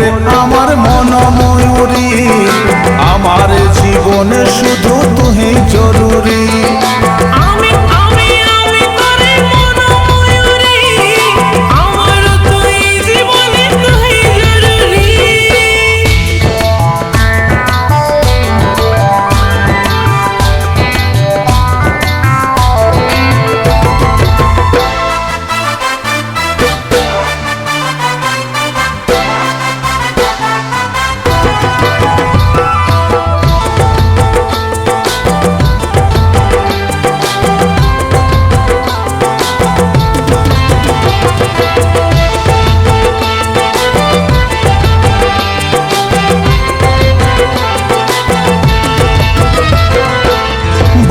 ওরে আমার মন ময়ূরী, আমার জীবনে শুধু তুই জরুরি।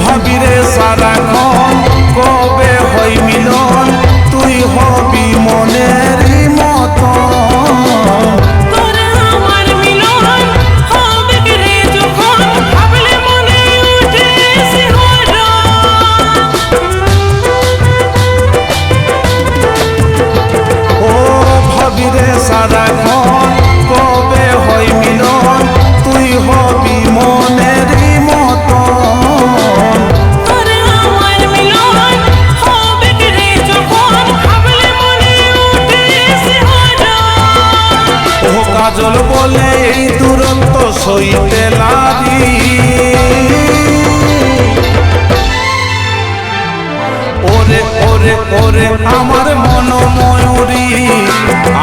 ভাবিরে সারাক্ষণ কবে হই মিলন, তুই হবি মনের মতন। তোরা আমার মিলন হবে রে যখন, ভাবলে মনে উঠে শিহরণ। ও ভাবিরে সারাক্ষণ কবে হই মিলন, তুই হবি মনের মতন। তোরা আমার মিলন হবে রে যখন, ভাবলে মনে উঠে শিহরণ। ও কাজল বলে এই দূরত্ব সইতে লাগি, ওরে ওরে ওরে আমার মন ময়ূরী,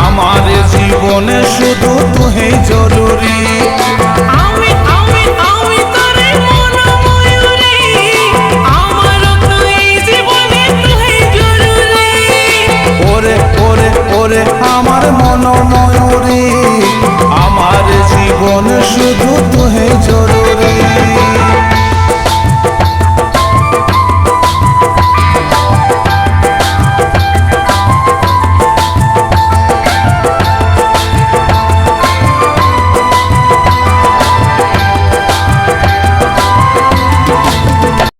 আমার জীবনে শুধু তুই